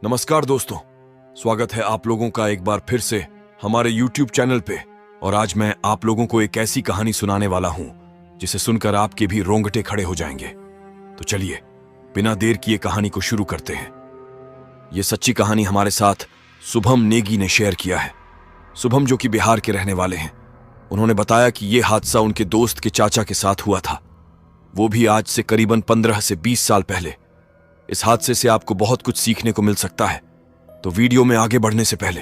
नमस्कार दोस्तों, स्वागत है आप लोगों का एक बार फिर से हमारे YouTube चैनल पे। और आज मैं आप लोगों को एक ऐसी कहानी सुनाने वाला हूं जिसे सुनकर आपके भी रोंगटे खड़े हो जाएंगे। तो चलिए बिना देर किए कहानी को शुरू करते हैं। ये सच्ची कहानी हमारे साथ शुभम नेगी ने शेयर किया है। शुभम जो कि बिहार के रहने वाले हैं, उन्होंने बताया कि ये हादसा उनके दोस्त के चाचा के साथ हुआ था, वो भी आज से करीबन 15 से 20 साल पहले। इस हादसे से आपको बहुत कुछ सीखने को मिल सकता है। तो वीडियो में आगे बढ़ने से पहले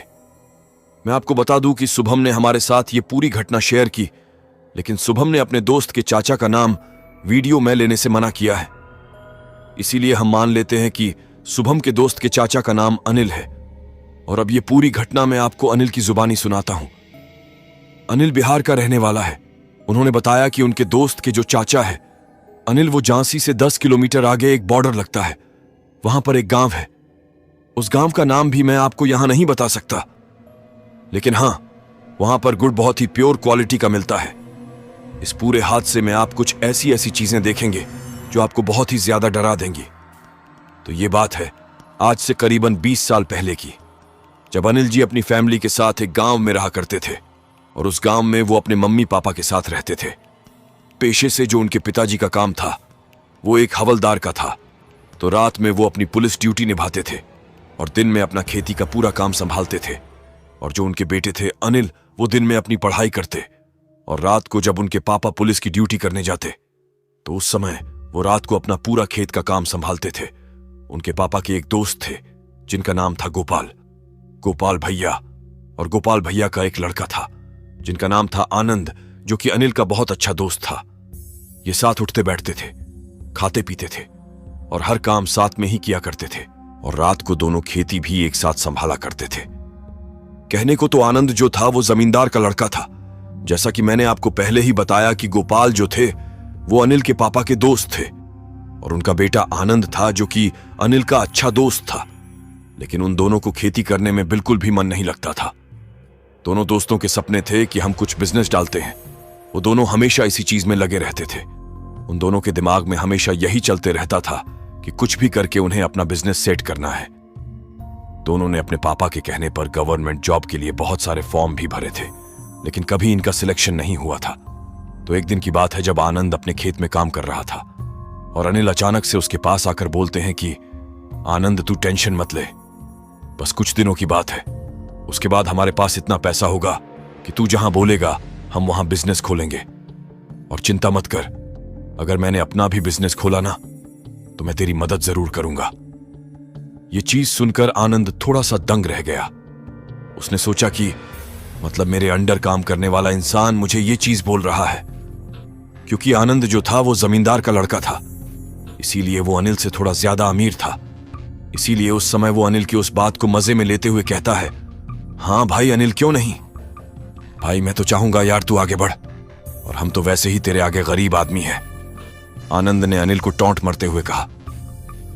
मैं आपको बता दूं कि शुभम ने हमारे साथ ये पूरी घटना शेयर की, लेकिन शुभम ने अपने दोस्त के चाचा का नाम वीडियो में लेने से मना किया है। इसीलिए हम मान लेते हैं कि शुभम के दोस्त के चाचा का नाम अनिल है। और अब ये पूरी घटना मैं आपको अनिल की जुबानी सुनाता हूं। अनिल बिहार का रहने वाला है। उन्होंने बताया कि उनके दोस्त के जो चाचा है अनिल, वो झांसी से 10 किलोमीटर आगे एक बॉर्डर लगता है, वहां पर एक गांव है। उस गांव का नाम भी मैं आपको यहां नहीं बता सकता, लेकिन हां, वहां पर गुड़ बहुत ही प्योर क्वालिटी का मिलता है। इस पूरे हादसे में आप कुछ ऐसी ऐसी चीजें देखेंगे जो आपको बहुत ही ज्यादा डरा देंगी। तो ये बात है आज से करीबन 20 साल पहले की, जब अनिल जी अपनी फैमिली के साथ एक गांव में रहा करते थे। और उस गांव में वो अपने मम्मी पापा के साथ रहते थे। पेशे से जो उनके पिताजी का काम था वो एक हवलदार का था, तो रात में वो अपनी पुलिस ड्यूटी निभाते थे और दिन में अपना खेती का पूरा काम संभालते थे। और जो उनके बेटे थे अनिल, वो दिन में अपनी पढ़ाई करते और रात को जब उनके पापा पुलिस की ड्यूटी करने जाते तो उस समय वो रात को अपना पूरा खेत का काम संभालते थे। उनके पापा के एक दोस्त थे जिनका नाम था गोपाल भैया। और गोपाल भैया का एक लड़का था जिनका नाम था आनंद, जो कि अनिल का बहुत अच्छा दोस्त था। ये साथ उठते बैठते थे, खाते पीते थे और हर काम साथ में ही किया करते थे। और रात को दोनों खेती भी एक साथ संभाला करते थे। कहने को तो आनंद जो था वो जमींदार का लड़का था। जैसा कि मैंने आपको पहले ही बताया कि गोपाल जो थे वो अनिल के पापा के दोस्त थे और उनका बेटा आनंद था जो कि अनिल का अच्छा दोस्त था। लेकिन उन दोनों को खेती करने में बिल्कुल भी मन नहीं लगता था। दोनों दोस्तों के सपने थे कि हम कुछ बिजनेस डालते हैं। वो दोनों हमेशा इसी चीज में लगे रहते थे। उन दोनों के दिमाग में हमेशा यही चलते रहता था कि कुछ भी करके उन्हें अपना बिजनेस सेट करना है। दोनों ने अपने पापा के कहने पर गवर्नमेंट जॉब के लिए बहुत सारे फॉर्म भी भरे थे, लेकिन कभी इनका सिलेक्शन नहीं हुआ था। तो एक दिन की बात है जब आनंद अपने खेत में काम कर रहा था और अनिल अचानक से उसके पास आकर बोलते हैं कि आनंद, तू टेंशन मत ले, बस कुछ दिनों की बात है, उसके बाद हमारे पास इतना पैसा होगा कि तू जहां बोलेगा हम वहां बिजनेस खोलेंगे। और चिंता मत कर, अगर मैंने अपना भी बिजनेस खोला ना तो मैं तेरी मदद जरूर करूंगा। ये चीज सुनकर आनंद थोड़ा सा दंग रह गया। उसने सोचा कि मतलब मेरे अंडर काम करने वाला इंसान मुझे ये चीज बोल रहा है। क्योंकि आनंद जो था वो जमींदार का लड़का था, इसीलिए वो अनिल से थोड़ा ज्यादा अमीर था। इसीलिए उस समय वो अनिल की उस बात को मजे में लेते हुए कहता है, हाँ भाई अनिल, क्यों नहीं भाई, मैं तो चाहूंगा यार तू आगे बढ़, और हम तो वैसे ही तेरे आगे गरीब आदमी है। आनंद ने अनिल को टॉन्ट मारते हुए कहा,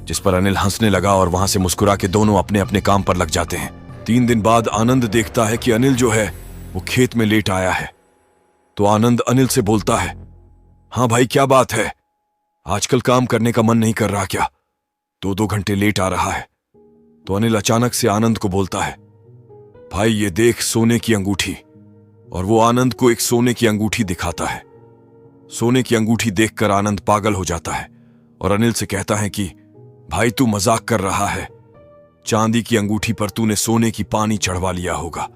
जिस पर अनिल हंसने लगा और वहां से मुस्कुरा के दोनों अपने अपने काम पर लग जाते हैं। 3 दिन बाद आनंद देखता है कि अनिल जो है वो खेत में लेट आया है। तो आनंद अनिल से बोलता है, हाँ भाई क्या बात है, आजकल काम करने का मन नहीं कर रहा क्या, 2-2 घंटे लेट आ रहा है। तो अनिल अचानक से आनंद को बोलता है, भाई ये देख सोने की अंगूठी। और वो आनंद को एक सोने की अंगूठी दिखाता है। सोने की अंगूठी देखकर आनंद पागल हो जाता है और अनिल से कहता है कि भाई तू मजाक कर रहा है, चांदी की अंगूठी पर तूने सोने की पानी चढ़वा लिया होगा।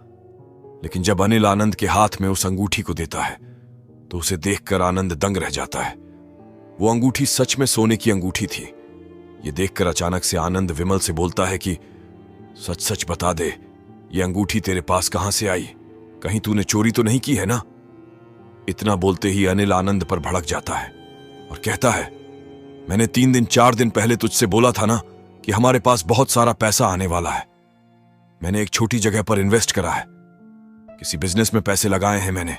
लेकिन जब अनिल आनंद के हाथ में उस अंगूठी को देता है तो उसे देखकर आनंद दंग रह जाता है। वो अंगूठी सच में सोने की अंगूठी थी। ये देखकर अचानक से आनंद विमल से बोलता है कि सच सच बता दे, ये अंगूठी तेरे पास कहां से आई, कहीं तूने चोरी तो नहीं की है ना। इतना बोलते ही अनिल आनंद पर भड़क जाता है और कहता है, मैंने 3-4 दिन पहले तुझसे बोला था ना कि हमारे पास बहुत सारा पैसा आने वाला है। मैंने एक छोटी जगह पर इन्वेस्ट करा है, किसी बिजनेस में पैसे लगाए हैं मैंने,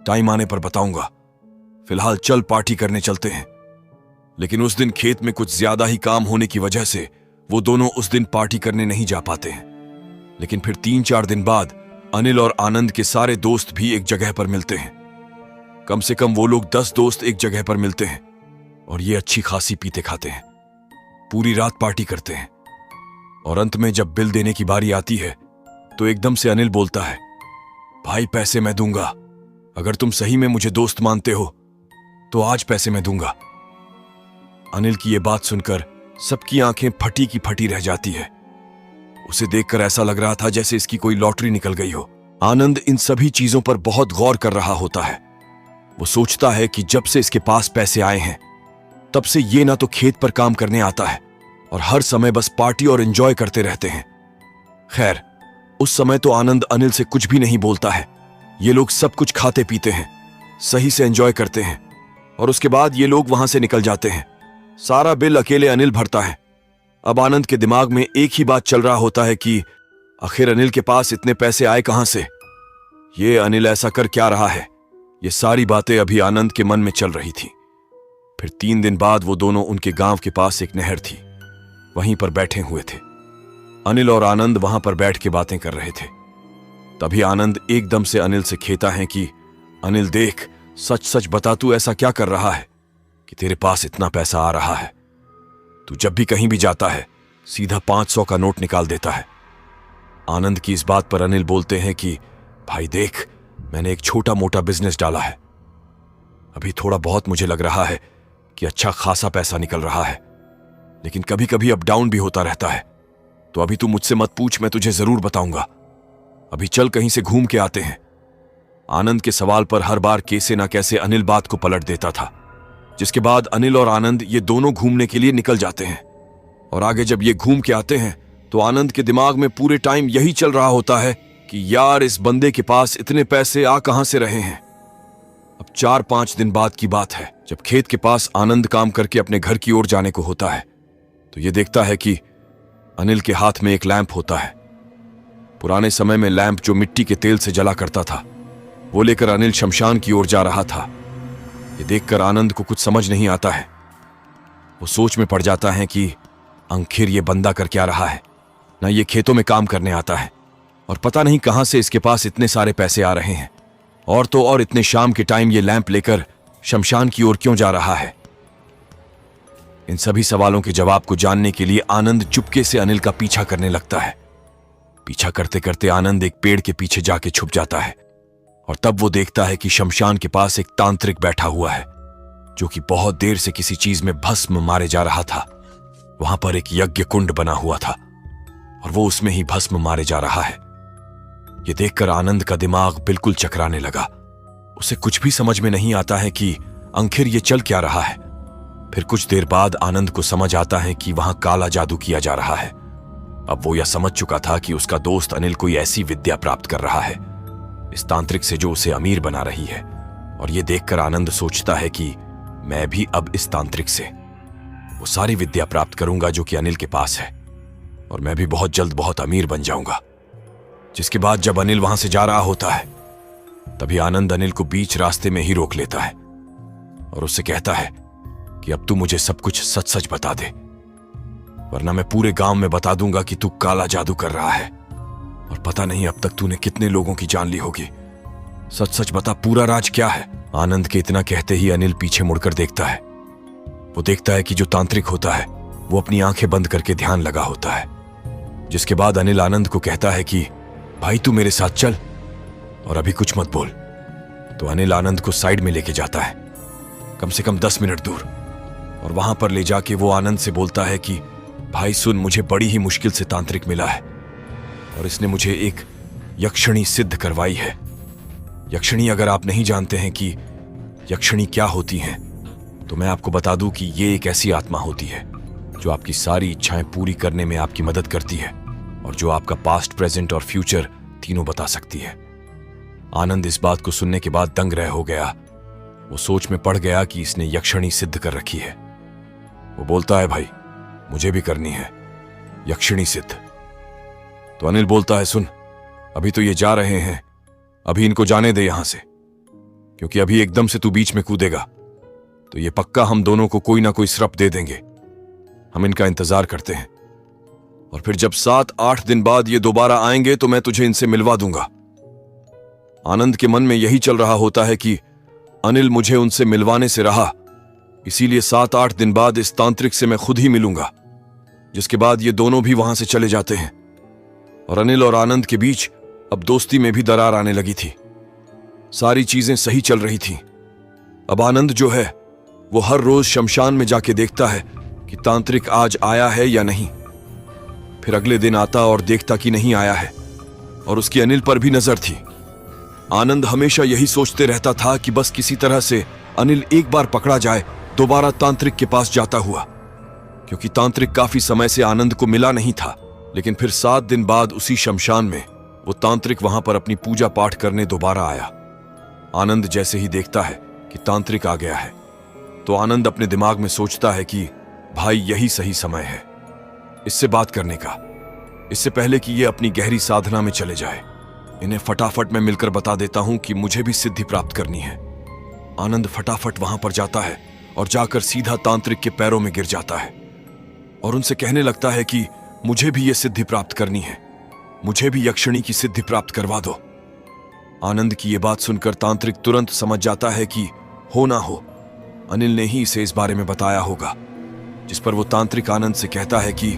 टाइम आने पर बताऊंगा। फिलहाल चल पार्टी करने चलते हैं। लेकिन उस दिन खेत में कुछ ज्यादा ही काम होने की वजह से वो दोनों उस दिन पार्टी करने नहीं जा पाते हैं। लेकिन फिर 3-4 दिन बाद अनिल और आनंद के सारे दोस्त भी एक जगह पर मिलते हैं। कम से कम वो लोग 10 दोस्त एक जगह पर मिलते हैं और ये अच्छी खासी पीते खाते हैं, पूरी रात पार्टी करते हैं। और अंत में जब बिल देने की बारी आती है तो एकदम से अनिल बोलता है, भाई पैसे मैं दूंगा, अगर तुम सही में मुझे दोस्त मानते हो तो आज पैसे मैं दूंगा। अनिल की यह बात सुनकर सबकी आंखें फटी की फटी रह जाती है। उसे देखकर ऐसा लग रहा था जैसे इसकी कोई लॉटरी निकल गई हो। आनंद इन सभी चीजों पर बहुत गौर कर रहा होता है। वो सोचता है कि जब से इसके पास पैसे आए हैं तब से ये ना तो खेत पर काम करने आता है और हर समय बस पार्टी और एंजॉय करते रहते हैं। खैर, उस समय तो आनंद अनिल से कुछ भी नहीं बोलता है। ये लोग सब कुछ खाते पीते हैं, सही से एंजॉय करते हैं और उसके बाद ये लोग वहां से निकल जाते हैं। सारा बिल अकेले अनिल भरता है। अब आनंद के दिमाग में एक ही बात चल रहा होता है कि आखिर अनिल के पास इतने पैसे आए कहां से, ये अनिल ऐसा कर क्या रहा है। ये सारी बातें अभी आनंद के मन में चल रही थी। फिर 3 दिन बाद वो दोनों उनके गांव के पास एक नहर थी, वहीं पर बैठे हुए थे। अनिल और आनंद वहां पर बैठ के बातें कर रहे थे। तभी आनंद एकदम से अनिल से कहता है कि अनिल देख, सच सच बता, तू ऐसा क्या कर रहा है कि तेरे पास इतना पैसा आ रहा है। तू जब भी कहीं भी जाता है सीधा 500 का नोट निकाल देता है। आनंद की इस बात पर अनिल बोलते हैं कि भाई देख, मैंने एक छोटा मोटा बिजनेस डाला है। अभी थोड़ा बहुत मुझे लग रहा है कि अच्छा खासा पैसा निकल रहा है, लेकिन कभी कभी अप डाउन भी होता रहता है। तो अभी तू मुझसे मत पूछ, मैं तुझे जरूर बताऊंगा। अभी चल कहीं से घूम के आते हैं। आनंद के सवाल पर हर बार कैसे ना कैसे अनिल बात को पलट देता था, जिसके बाद अनिल और आनंद ये दोनों घूमने के लिए निकल जाते हैं। और आगे जब ये घूम के आते हैं तो आनंद के दिमाग में पूरे टाइम यही चल रहा होता है कि यार इस बंदे के पास इतने पैसे आ कहां से रहे हैं। अब 4-5 दिन बाद की बात है, जब खेत के पास आनंद काम करके अपने घर की ओर जाने को होता है तो ये देखता है कि अनिल के हाथ में एक लैंप होता है। पुराने समय में लैंप जो मिट्टी के तेल से जला करता था, वो लेकर अनिल शमशान की ओर जा रहा था। ये देखकर आनंद को कुछ समझ नहीं आता है। वो सोच में पड़ जाता है कि आखिर ये बंदा कर क्या रहा है। ना ये खेतों में काम करने आता है और पता नहीं कहां से इसके पास इतने सारे पैसे आ रहे हैं, और तो और इतने शाम के टाइम ये लैंप लेकर शमशान की ओर क्यों जा रहा है। इन सभी सवालों के जवाब को जानने के लिए आनंद चुपके से अनिल का पीछा करने लगता है। पीछा करते करते आनंद एक पेड़ के पीछे जाके छुप जाता है और तब वो देखता है कि शमशान के पास एक तांत्रिक बैठा हुआ है जो कि बहुत देर से किसी चीज में भस्म मारे जा रहा था। वहां पर एक यज्ञ कुंड बना हुआ था और वो उसमें ही भस्म मारे जा रहा है। ये देखकर आनंद का दिमाग बिल्कुल चकराने लगा। उसे कुछ भी समझ में नहीं आता है कि आखिर ये चल क्या रहा है। फिर कुछ देर बाद आनंद को समझ आता है कि वहां काला जादू किया जा रहा है। अब वो यह समझ चुका था कि उसका दोस्त अनिल कोई ऐसी विद्या प्राप्त कर रहा है इस तांत्रिक से जो उसे अमीर बना रही है। और ये देखकर आनंद सोचता है कि मैं भी अब इस तांत्रिक से वो सारी विद्या प्राप्त करूंगा जो कि अनिल के पास है और मैं भी बहुत जल्द बहुत अमीर बन जाऊंगा। जिसके बाद जब अनिल वहां से जा रहा होता है तभी आनंद अनिल को बीच रास्ते में ही रोक लेता है और उससे कहता है कि अब तू मुझे सब कुछ सच सच बता दे, वरना मैं पूरे गांव में बता दूंगा कि तू काला जादू कर रहा है और पता नहीं अब तक तूने कितने लोगों की जान ली होगी। सच सच बता, पूरा राज क्या है। आनंद के इतना कहते ही अनिल पीछे मुड़कर देखता है। वो देखता है कि जो तांत्रिक होता है वो अपनी आंखें बंद करके ध्यान लगा होता है। जिसके बाद अनिल आनंद को कहता है कि भाई तू मेरे साथ चल और अभी कुछ मत बोल। तो अनिल आनंद को साइड में लेके जाता है, कम से कम 10 मिनट दूर, और वहां पर ले जाके वो आनंद से बोलता है कि भाई सुन, मुझे बड़ी ही मुश्किल से तांत्रिक मिला है और इसने मुझे एक यक्षिणी सिद्ध करवाई है। यक्षिणी, अगर आप नहीं जानते हैं कि यक्षिणी क्या होती हैं तो मैं आपको बता दूं कि ये एक ऐसी आत्मा होती है जो आपकी सारी इच्छाएं पूरी करने में आपकी मदद करती है और जो आपका पास्ट, प्रेजेंट और फ्यूचर तीनों बता सकती है। आनंद इस बात को सुनने के बाद दंग रह हो गया। वो सोच में पड़ गया कि इसने यक्षिणी सिद्ध कर रखी है। वो बोलता है भाई मुझे भी करनी है यक्षिणी सिद्ध। तो अनिल बोलता है सुन, अभी तो ये जा रहे हैं, अभी इनको जाने दे यहां से, क्योंकि अभी एकदम से तू बीच में कूदेगा तो ये पक्का हम दोनों को कोई ना कोई श्राप दे देंगे। हम इनका इंतजार करते हैं और फिर जब 7-8 दिन बाद ये दोबारा आएंगे तो मैं तुझे इनसे मिलवा दूंगा। आनंद के मन में यही चल रहा होता है कि अनिल मुझे उनसे मिलवाने से रहा, इसीलिए 7-8 दिन बाद इस तांत्रिक से मैं खुद ही मिलूंगा। जिसके बाद ये दोनों भी वहां से चले जाते हैं और अनिल और आनंद के बीच अब दोस्ती में भी दरार आने लगी थी। सारी चीजें सही चल रही थी। अब आनंद जो है वो हर रोज शमशान में जाके देखता है कि तांत्रिक आज आया है या नहीं। फिर अगले दिन आता और देखता कि नहीं आया है, और उसकी अनिल पर भी नजर थी। आनंद हमेशा यही सोचते रहता था कि बस किसी तरह से अनिल एक बार पकड़ा जाए दोबारा तांत्रिक के पास जाता हुआ, क्योंकि तांत्रिक काफी समय से आनंद को मिला नहीं था। लेकिन फिर 7 दिन बाद उसी शमशान में वो तांत्रिक वहां पर अपनी पूजा पाठ करने दोबारा आया। आनंद जैसे ही देखता है कि तांत्रिक आ गया है तो आनंद अपने दिमाग में सोचता है कि भाई यही सही समय है इससे बात करने का, इससे पहले कि ये अपनी गहरी साधना में चले जाए। इन्हें फटाफट मैं मिलकर बता देता हूं कि मुझे भी सिद्धि प्राप्त करनी है। आनंद फटाफट वहां पर जाता है और जाकर सीधा तांत्रिक के पैरों में गिर जाता है और उनसे कहने लगता है कि मुझे भी यह सिद्धि प्राप्त करनी है, मुझे भी यक्षिणी की सिद्धि प्राप्त करवा दो। आनंद की यह बात सुनकर तांत्रिक तुरंत समझ जाता है कि हो ना हो अनिल ने ही इसे इस बारे में बताया होगा, जिस पर वो तांत्रिक आनंद से कहता है कि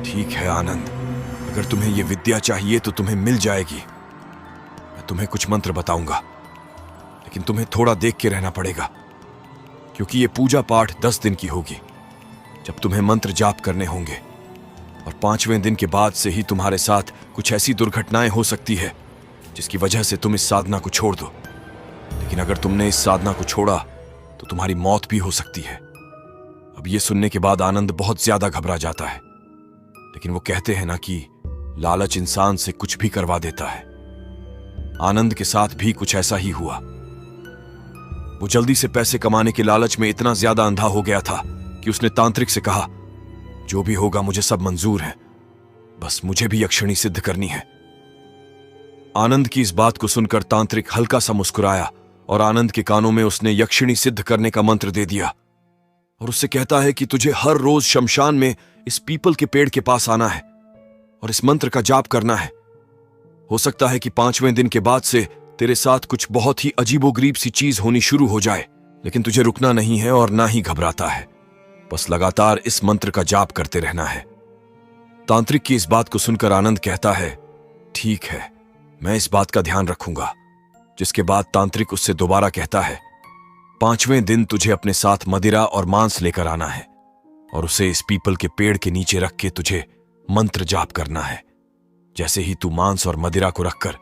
ठीक है आनंद, अगर तुम्हें यह विद्या चाहिए तो तुम्हें मिल जाएगी। मैं तुम्हें कुछ मंत्र बताऊंगा, लेकिन तुम्हें थोड़ा देख के रहना पड़ेगा, क्योंकि यह पूजा पाठ 10 दिन की होगी, जब तुम्हें मंत्र जाप करने होंगे। और 5वें दिन के बाद से ही तुम्हारे साथ कुछ ऐसी दुर्घटनाएं हो सकती है जिसकी वजह से तुम इस साधना को छोड़ दो। लेकिन अगर तुमने इस साधना को छोड़ा तो तुम्हारी मौत भी हो सकती है। अब यह सुनने के बाद आनंद बहुत ज्यादा घबरा जाता है, लेकिन वो कहते हैं ना कि लालच इंसान से कुछ भी करवा देता है। आनंद के साथ भी कुछ ऐसा ही हुआ। वो जल्दी से पैसे कमाने के लालच में इतना ज्यादा अंधा हो गया था कि उसने तांत्रिक से कहा, जो भी होगा मुझे सब मंजूर है, बस मुझे भी यक्षिणी सिद्ध करनी है। आनंद की इस बात को सुनकर तांत्रिक हल्का सा मुस्कुराया और आनंद के कानों में उसने यक्षिणी सिद्ध करने का मंत्र दे दिया और उससे कहता है कि तुझे हर रोज शमशान में इस पीपल के पेड़ के पास आना है और इस मंत्र का जाप करना है। हो सकता है कि 5वें दिन के बाद से तेरे साथ कुछ बहुत ही अजीबोगरीब सी चीज होनी शुरू हो जाए, लेकिन तुझे रुकना नहीं है और ना ही घबराता है, बस लगातार इस मंत्र का जाप करते रहना है। तांत्रिक की इस बात को सुनकर आनंद कहता है, ठीक है, मैं इस बात का ध्यान रखूंगा। जिसके बाद तांत्रिक उससे दोबारा कहता है, 5वें दिन तुझे अपने साथ मदिरा और मांस लेकर आना है और उसे इस पीपल के पेड़ के नीचे रख के तुझे मंत्र जाप करना है। जैसे ही तू मांस और मदिरा को रखकर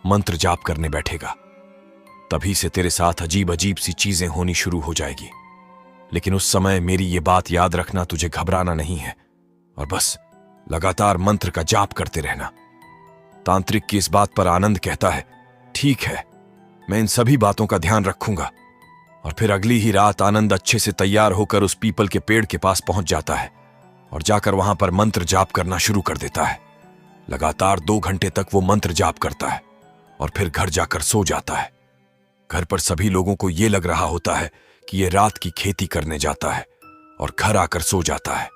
मंत्र जाप करने बैठेगा, तभी से तेरे साथ अजीब अजीब सी चीजें होनी शुरू हो जाएगी। लेकिन उस समय मेरी ये बात याद रखना, तुझे घबराना नहीं है और बस लगातार मंत्र का जाप करते रहना। तांत्रिक की इस बात पर आनंद कहता है, ठीक है, मैं इन सभी बातों का ध्यान रखूंगा। और फिर अगली ही रात आनंद अच्छे से तैयार होकर उस पीपल के पेड़ के पास पहुंच जाता है और जाकर वहां पर मंत्र जाप करना शुरू कर देता है। लगातार 2 घंटे तक वो मंत्र जाप करता है और फिर घर जाकर सो जाता है। घर पर सभी लोगों को यह लग रहा होता है कि यह रात की खेती करने जाता है और घर आकर सो जाता है।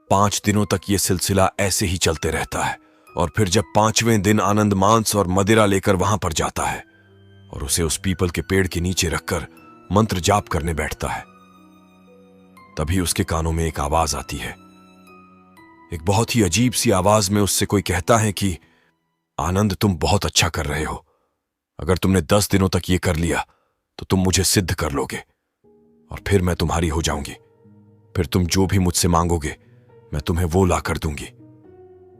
5 दिनों तक यह सिलसिला ऐसे ही चलते रहता है और फिर जब 5वें दिन आनंद मांस और मदिरा लेकर वहां पर जाता है और उसे उस पीपल के पेड़ के नीचे रखकर मंत्र जाप करने बैठता है, तभी उसके कानों में एक आवाज आती है। एक बहुत ही अजीब सी आवाज में उससे कोई कहता है कि आनंद, तुम बहुत अच्छा कर रहे हो। अगर तुमने 10 दिनों तक ये कर लिया तो तुम मुझे सिद्ध कर लोगे और फिर मैं तुम्हारी हो जाऊंगी। फिर तुम जो भी मुझसे मांगोगे मैं तुम्हें वो ला कर दूंगी।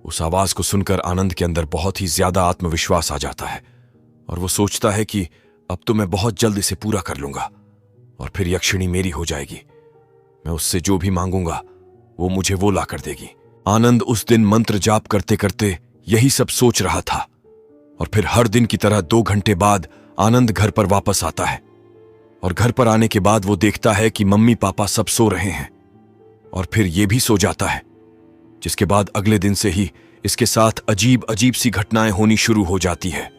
उस आवाज को सुनकर आनंद के अंदर बहुत ही ज्यादा आत्मविश्वास आ जाता है और वो सोचता है कि अब तो मैं बहुत जल्द इसे पूरा कर लूंगा और फिर यक्षिणी मेरी हो जाएगी। मैं उससे जो भी मांगूंगा वो मुझे वो ला कर देगी। आनंद उस दिन मंत्र जाप करते करते यही सब सोच रहा था और फिर हर दिन की तरह 2 घंटे बाद आनंद घर पर वापस आता है और घर पर आने के बाद वो देखता है कि मम्मी पापा सब सो रहे हैं और फिर ये भी सो जाता है। जिसके बाद अगले दिन से ही इसके साथ अजीब अजीब सी घटनाएं होनी शुरू हो जाती है।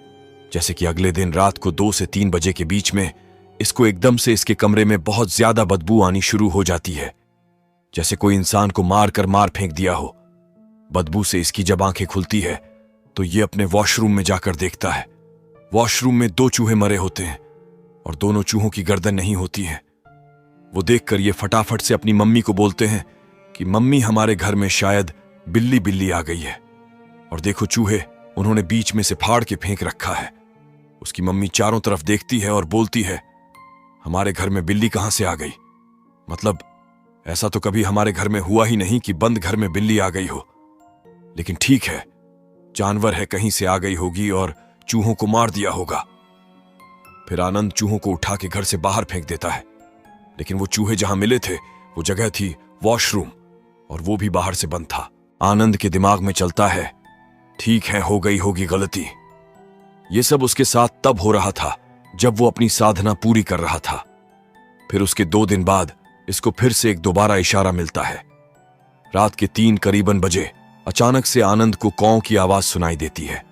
जैसे कि अगले दिन रात को 2 से 3 बजे के बीच में इसको एकदम से इसके कमरे में बहुत ज्यादा बदबू आनी शुरू हो जाती है, जैसे कोई इंसान को मार कर मार फेंक दिया हो। बदबू से इसकी जब आंखें खुलती है तो ये अपने वॉशरूम में जाकर देखता है। वॉशरूम में 2 चूहे मरे होते हैं और दोनों चूहों की गर्दन नहीं होती है। वो देखकर ये फटाफट से अपनी मम्मी को बोलते हैं कि मम्मी हमारे घर में शायद बिल्ली बिल्ली आ गई है, और देखो चूहे उन्होंने बीच में से फाड़ के फेंक रखा है। उसकी मम्मी चारों तरफ देखती है और बोलती है, हमारे घर में बिल्ली कहां से आ गई? मतलब ऐसा तो कभी हमारे घर में हुआ ही नहीं कि बंद घर में बिल्ली आ गई हो। लेकिन ठीक है, जानवर है, कहीं से आ गई होगी और चूहों को मार दिया होगा। फिर आनंद चूहों को उठा के घर से बाहर फेंक देता है, लेकिन वो चूहे जहां मिले थे वो जगह थी वॉशरूम, और वो भी बाहर से बंद था। आनंद के दिमाग में चलता है, ठीक है, हो गई होगी गलती। ये सब उसके साथ तब हो रहा था जब वो अपनी साधना पूरी कर रहा था। फिर उसके 2 दिन बाद इसको फिर से एक दोबारा इशारा मिलता है। रात के 3 करीबन बजे अचानक से आनंद को कौ की आवाज सुनाई देती है।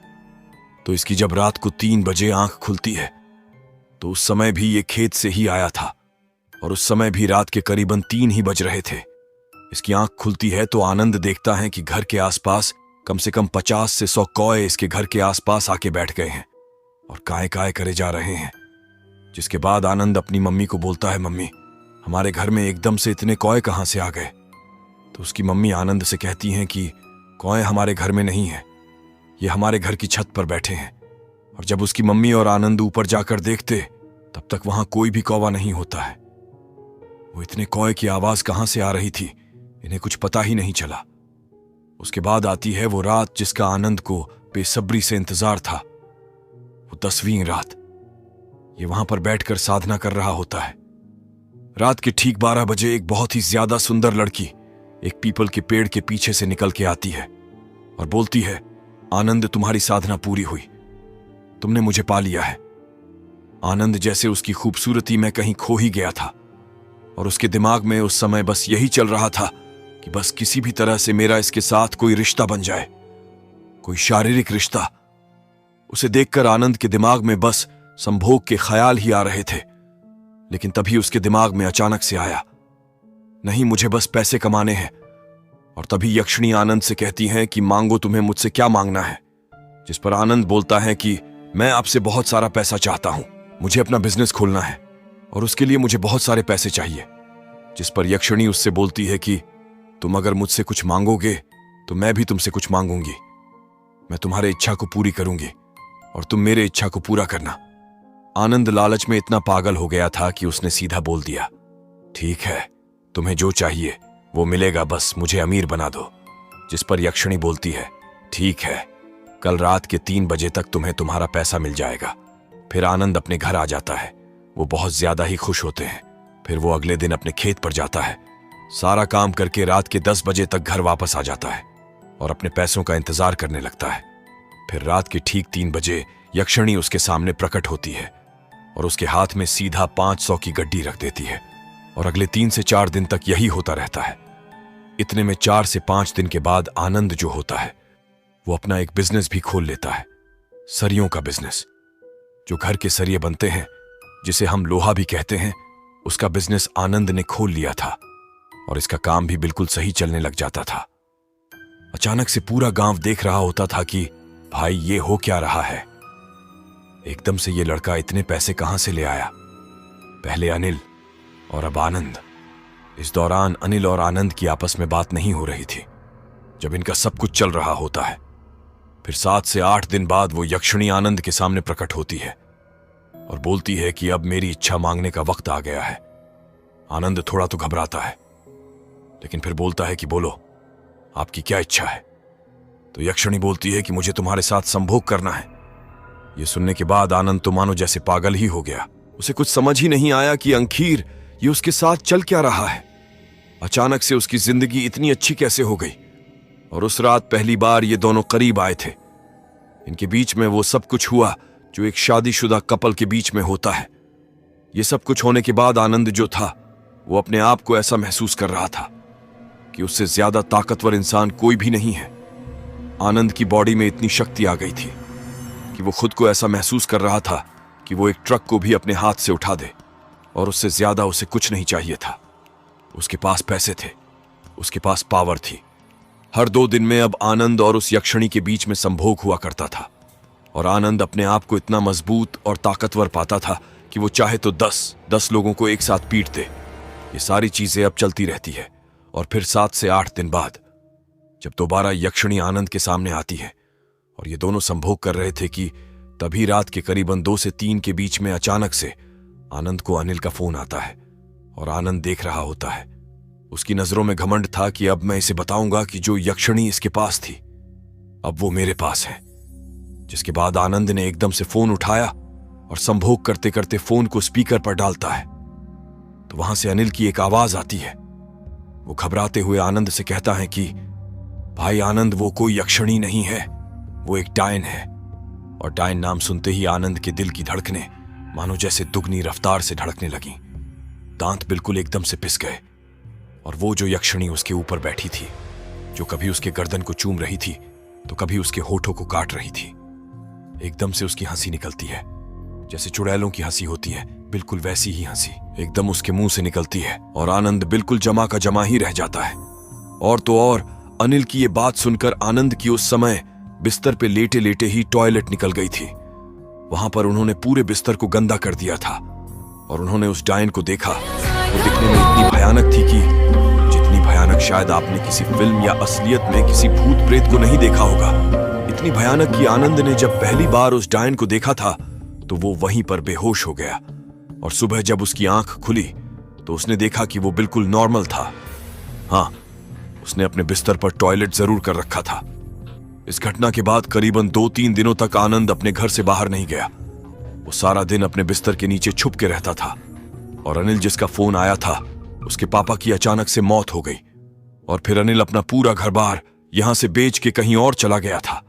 तो इसकी जब रात को 3 बजे आंख खुलती है तो उस समय भी ये खेत से ही आया था, और उस समय भी रात के करीबन 3 ही बज रहे थे। इसकी आंख खुलती है तो आनंद देखता है कि घर के आसपास कम से कम 50 से 100 कौए इसके घर के आसपास आके बैठ गए हैं और काय काय करे जा रहे हैं। जिसके बाद आनंद अपनी मम्मी को बोलता है, मम्मी हमारे घर में एकदम से इतने कौए कहां से आ गए? तो उसकी मम्मी आनंद से कहती हैं कि कौए हमारे घर में नहीं है, ये हमारे घर की छत पर बैठे हैं। और जब उसकी मम्मी और आनंद ऊपर जाकर देखते तब तक वहां कोई भी कौवा नहीं होता है। वो इतने कौए की आवाज कहां से आ रही थी इन्हें कुछ पता ही नहीं चला। उसके बाद आती है वो रात जिसका आनंद को बेसब्री से इंतजार था। वो 10वीं रात। ये वहां पर बैठकर साधना कर रहा होता है। रात के ठीक 12 बजे एक बहुत ही ज्यादा सुंदर लड़की एक पीपल के पेड़ के पीछे से निकल के आती है और बोलती है, आनंद तुम्हारी साधना पूरी हुई, तुमने मुझे पा लिया है। आनंद जैसे उसकी खूबसूरती में कहीं खो ही गया था, और उसके दिमाग में उस समय बस यही चल रहा था कि बस किसी भी तरह से मेरा इसके साथ कोई रिश्ता बन जाए, कोई शारीरिक रिश्ता। उसे देखकर आनंद के दिमाग में बस संभोग के ख्याल ही आ रहे थे। लेकिन तभी उसके दिमाग में अचानक से आया, नहीं मुझे बस पैसे कमाने हैं। और तभी यक्षिणी आनंद से कहती हैं कि मांगो, तुम्हें मुझसे क्या मांगना है? जिस पर आनंद बोलता है कि मैं आपसे बहुत सारा पैसा चाहता हूं, मुझे अपना बिजनेस खोलना है और उसके लिए मुझे बहुत सारे पैसे चाहिए। जिस पर यक्षिणी उससे बोलती है कि तुम अगर मुझसे कुछ मांगोगे तो मैं भी तुमसे कुछ मांगूंगी। मैं तुम्हारे इच्छा को पूरी करूंगी और तुम मेरे इच्छा को पूरा करना। आनंद लालच में इतना पागल हो गया था कि उसने सीधा बोल दिया, ठीक है, तुम्हें जो चाहिए वो मिलेगा, बस मुझे अमीर बना दो। जिस पर यक्षिणी बोलती है, ठीक है, कल रात के 3 बजे तक तुम्हें तुम्हारा पैसा मिल जाएगा। फिर आनंद अपने घर आ जाता है। वो बहुत ज्यादा ही खुश होते हैं। फिर वो अगले दिन अपने खेत पर जाता है। सारा काम करके रात के 10 बजे तक घर वापस आ जाता है और अपने पैसों का इंतजार करने लगता है। फिर रात के ठीक 3 बजे यक्षिणी उसके सामने प्रकट होती है और उसके हाथ में सीधा 500 की गड्डी रख देती है। और अगले 3 से 4 दिन तक यही होता रहता है। इतने में 4 से 5 दिन के बाद आनंद जो होता है वो अपना एक बिजनेस भी खोल लेता है, सरियों का बिजनेस। जो घर के सरिये बनते हैं, जिसे हम लोहा भी कहते हैं, उसका बिजनेस आनंद ने खोल लिया था और इसका काम भी बिल्कुल सही चलने लग जाता था। अचानक से पूरा गांव देख रहा होता था कि भाई ये हो क्या रहा है? एकदम से ये लड़का इतने पैसे कहां से ले आया? पहले अनिल और अब आनंद। इस दौरान अनिल और आनंद की आपस में बात नहीं हो रही थी जब इनका सब कुछ चल रहा होता है। फिर 7 से 8 दिन बाद वो यक्षिणी आनंद के सामने प्रकट होती है और बोलती है कि अब मेरी इच्छा मांगने का वक्त आ गया है। आनंद थोड़ा तो घबराता है, लेकिन फिर बोलता है कि बोलो, आपकी क्या इच्छा है? तो यक्षिणी बोलती है कि मुझे तुम्हारे साथ संभोग करना है। यह सुनने के बाद आनंद तो मानो जैसे पागल ही हो गया। उसे कुछ समझ ही नहीं आया कि आखिर ये उसके साथ चल क्या रहा है। अचानक से उसकी जिंदगी इतनी अच्छी कैसे हो गई? और उस रात पहली बार ये दोनों करीब आए थे। इनके बीच में वो सब कुछ हुआ जो एक शादीशुदा कपल के बीच में होता है। ये सब कुछ होने के बाद आनंद जो था वो अपने आप को ऐसा महसूस कर रहा था कि उससे ज्यादा ताकतवर इंसान कोई भी नहीं है। आनंद की बॉडी में इतनी शक्ति आ गई थी कि वो खुद को ऐसा महसूस कर रहा था कि वो एक ट्रक को भी अपने हाथ से उठा दे, और उससे ज्यादा उसे कुछ नहीं चाहिए था। उसके पास पैसे थे, उसके पास पावर थी। हर 2 दिन में अब आनंद और उस यक्षिणी के बीच में संभोग हुआ करता था, और आनंद अपने आप को इतना मजबूत और ताकतवर पाता था कि वो चाहे तो 10 लोगों को एक साथ पीट दे। ये सारी चीजें अब चलती रहती है और फिर 7 से 8 दिन बाद जब दोबारा यक्षिणी आनंद के सामने आती है और ये दोनों संभोग कर रहे थे कि तभी रात के करीबन 2 से 3 के बीच में अचानक से आनंद को अनिल का फोन आता है और आनंद देख रहा होता है। उसकी नजरों में घमंड था कि अब मैं इसे बताऊंगा कि जो यक्षिणी इसके पास थी अब वो मेरे पास है। जिसके बाद आनंद ने एकदम से फोन उठाया और संभोग करते करते फोन को स्पीकर पर डालता है तो वहां से अनिल की एक आवाज आती है। वो घबराते हुए आनंद से कहता है कि भाई आनंद, वो कोई यक्षिणी नहीं है, वो एक डायन है। और डायन नाम सुनते ही आनंद के दिल की धड़कनें मानो जैसे दुगनी रफ्तार से धड़कने लगीं। दांत बिल्कुल एकदम से पिस गए और वो जो यक्षिणी उसके ऊपर बैठी थी, जो कभी उसके गर्दन को चूम रही थी तो कभी उसके होठों को काट रही थी, एकदम से उसकी हंसी निकलती है जैसे चुड़ैलों की हंसी होती है। बिल्कुल वैसी ही हंसी एकदम उसके मुंह से निकलती है और आनंद बिल्कुल जमा का जमा ही रह जाता है। और तो और अनिल की ये बात सुनकर आनंद की उस समय बिस्तर पे लेटे लेटे ही टॉयलेट निकल गई थी। वहां पर उन्होंने पूरे बिस्तर को गंदा कर दिया था और उन्होंने उस डायन को देखा। वो दिखने में इतनी भयानक थी कि जितनी भयानक शायद आपने किसी फिल्म या असलियत में किसी भूत प्रेत को नहीं देखा होगा। इतनी भयानक कि आनंद ने जब पहली बार उस डायन को देखा था तो वो वहीं पर बेहोश हो गया और सुबह जब उसकी आंख खुली तो उसने देखा कि वो बिल्कुल नॉर्मल था। हाँ, उसने अपने बिस्तर पर टॉयलेट जरूर कर रखा था। इस घटना के बाद करीबन 2-3 दिनों तक आनंद अपने घर से बाहर नहीं गया। वो सारा दिन अपने बिस्तर के नीचे छुप के रहता था। और अनिल जिसका फोन आया था उसके पापा की अचानक से मौत हो गई और फिर अनिल अपना पूरा घर बार यहां से बेच के कहीं और चला गया था।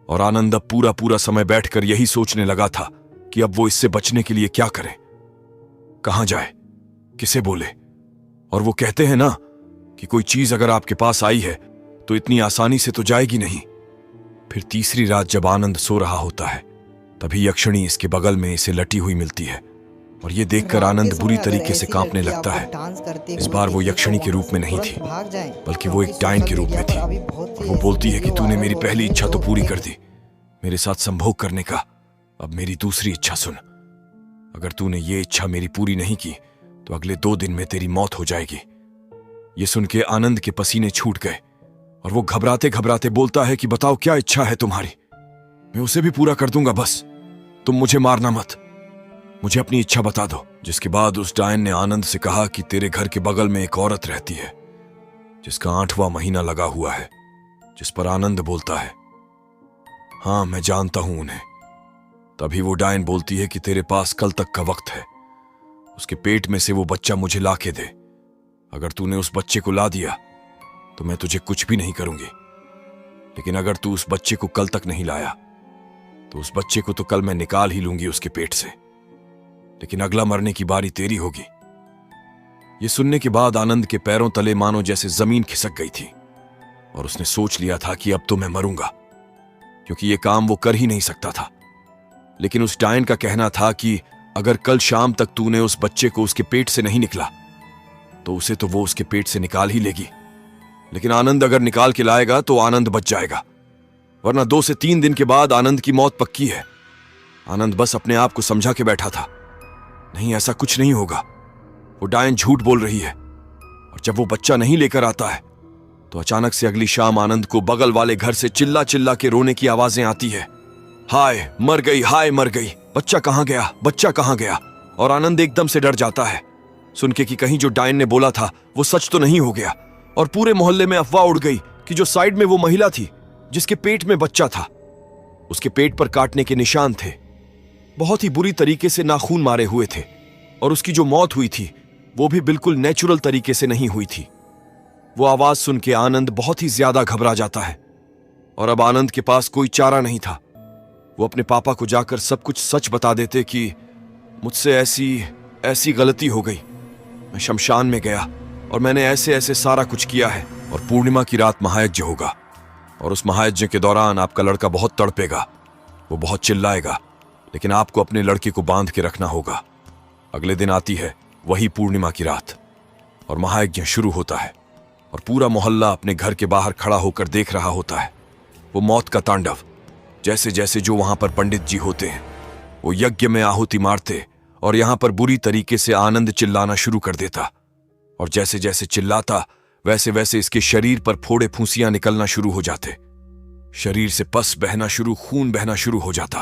और आनंद अब पूरा पूरा समय बैठकर यही सोचने लगा था कि अब वो इससे बचने के लिए क्या करे, कहां जाए, किसे बोले। और वो कहते हैं ना कि कोई चीज अगर आपके पास आई है तो इतनी आसानी से तो जाएगी नहीं। फिर तीसरी रात जब आनंद सो रहा होता है तभी यक्षिणी इसके बगल में इसे लटी हुई मिलती है और ये देखकर आनंद बुरी तरीके से कांपने लगता है। इस बार वो यक्षिणी के रूप में नहीं थी बल्कि वो एक डायन के रूप में थी। और वो बोलती है कि तूने मेरी पहली इच्छा तो पूरी कर दी, मेरे साथ संभोग करने का, अब मेरी दूसरी इच्छा सुन। अगर तूने ये इच्छा मेरी पूरी नहीं की तो अगले 2 दिन में तेरी मौत हो जाएगी। ये सुन के आनंद के पसीने छूट गए और वो घबराते घबराते बोलता है कि बताओ क्या इच्छा है तुम्हारी, मैं उसे भी पूरा कर दूंगा, बस तुम मुझे मारना मत, मुझे अपनी इच्छा बता दो। जिसके बाद उस डायन ने आनंद से कहा कि तेरे घर के बगल में एक औरत रहती है जिसका 8वां महीना लगा हुआ है। जिस पर आनंद बोलता है हाँ मैं जानता हूं उन्हें। तभी वो डायन बोलती है कि तेरे पास कल तक का वक्त है, उसके पेट में से वो बच्चा मुझे ला के दे। अगर तूने उस बच्चे को ला दिया तो मैं तुझे कुछ भी नहीं करूंगी, लेकिन अगर तू उस बच्चे को कल तक नहीं लाया तो उस बच्चे को तो कल मैं निकाल ही लूंगी उसके पेट से, लेकिन अगला मरने की बारी तेरी होगी। ये सुनने के बाद आनंद के पैरों तले मानो जैसे जमीन खिसक गई थी और उसने सोच लिया था कि अब तो मैं मरूंगा, क्योंकि ये काम वो कर ही नहीं सकता था। लेकिन उस डायन का कहना था कि अगर कल शाम तक तूने उस बच्चे को उसके पेट से नहीं निकला तो उसे तो वो उसके पेट से निकाल ही लेगी, लेकिन आनंद अगर निकाल के लाएगा तो आनंद बच जाएगा, वरना 2 से 3 दिन के बाद आनंद की मौत पक्की है। आनंद बस अपने आप को समझा के बैठा था, नहीं ऐसा कुछ नहीं होगा, वो डायन झूठ बोल रही है। और जब वो बच्चा नहीं लेकर आता है तो अचानक से अगली शाम आनंद को बगल वाले घर से चिल्ला चिल्ला के रोने की आवाजें आती है, हाय मर गई, हाय मर गई, बच्चा कहां गया, बच्चा कहां गया। और आनंद एकदम से डर जाता है सुन के कि कहीं जो डायन ने बोला था वो सच तो नहीं हो गया। और पूरे मोहल्ले में अफवाह उड़ गई कि जो साइड में वो महिला थी जिसके पेट में बच्चा था, उसके पेट पर काटने के निशान थे, बहुत ही बुरी तरीके से नाखून मारे हुए थे, और उसकी जो मौत हुई थी वो भी बिल्कुल नेचुरल तरीके से नहीं हुई थी। वो आवाज सुन के आनंद बहुत ही ज्यादा घबरा जाता है और अब आनंद के पास कोई चारा नहीं था। वो अपने पापा को जाकर सब कुछ सच बता देते कि मुझसे ऐसी गलती हो गई, मैं शमशान में गया और मैंने ऐसे ऐसे सारा कुछ किया है, और पूर्णिमा की रात महायज्ञ होगा और उस महायज्ञ के दौरान आपका लड़का बहुत तड़पेगा, वो बहुत चिल्लाएगा, लेकिन आपको अपने लड़के को बांध के रखना होगा। अगले दिन आती है वही पूर्णिमा की रात और महायज्ञ शुरू होता है और पूरा मोहल्ला अपने घर के बाहर खड़ा होकर देख रहा होता है वो मौत का तांडव। जैसे जैसे जो वहां पर पंडित जी होते हैं वो यज्ञ में आहुति मारते और यहां पर बुरी तरीके से आनंद चिल्लाना शुरू कर देता, और जैसे जैसे चिल्लाता वैसे वैसे इसके शरीर पर फोड़े फूंसियां निकलना शुरू हो जाते। शरीर से पस बहना शुरू, खून बहना शुरू हो जाता।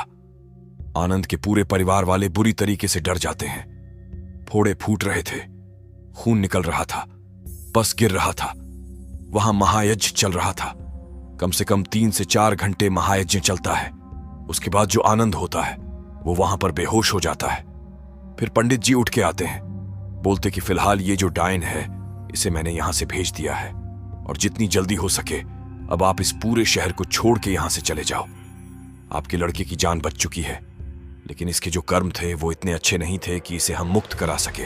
आनंद के पूरे परिवार वाले बुरी तरीके से डर जाते हैं। फोड़े फूट रहे थे, खून निकल रहा था, पस गिर रहा था। वहां महायज्ञ चल रहा था। कम से कम 3 से 4 घंटे महायज्ञ चलता है। उसके बाद जो आनंद होता है वो वहां पर बेहोश हो जाता है। फिर पंडित जी उठ के आते हैं, बोलते कि फिलहाल ये जो डायन है इसे मैंने यहां से भेज दिया है और जितनी जल्दी हो सके अब आप इस पूरे शहर को छोड़ के यहां से चले जाओ। आपके लड़के की जान बच चुकी है, लेकिन इसके जो कर्म थे वो इतने अच्छे नहीं थे कि इसे हम मुक्त करा सके।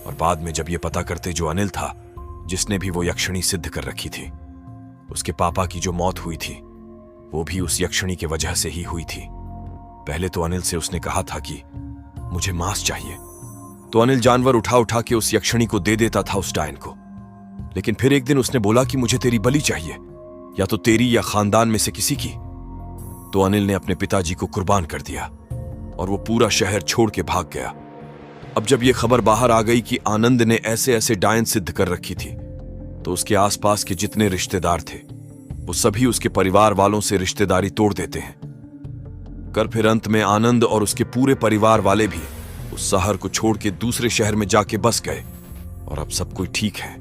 और बाद में जब ये पता करते, जो अनिल था जिसने भी वो यक्षिणी सिद्ध कर रखी थी, उसके पापा की जो मौत हुई थी वो भी उस यक्षिणी की वजह से ही हुई थी। पहले तो अनिल से उसने कहा था कि मुझे मांस चाहिए, तो अनिल जानवर उठा उठा के उस यक्षिणी को दे देता था, उस डायन को। लेकिन फिर एक दिन उसने बोला कि मुझे तेरी बलि चाहिए, या तो तेरी या खानदान में से किसी की। तो अनिल ने अपने पिताजी को कुर्बान कर दिया और वो पूरा शहर छोड़ के भाग गया। अब जब ये खबर बाहर आ गई कि आनंद ने ऐसे ऐसे डायन सिद्ध कर रखी थी, तो उसके आसपास के जितने रिश्तेदार थे वो सभी उसके परिवार वालों से रिश्तेदारी तोड़ देते हैं। फिर अंत में आनंद और उसके पूरे परिवार वाले भी उस शहर को छोड़ के दूसरे शहर में जाके बस गए और अब सब कोई ठीक है।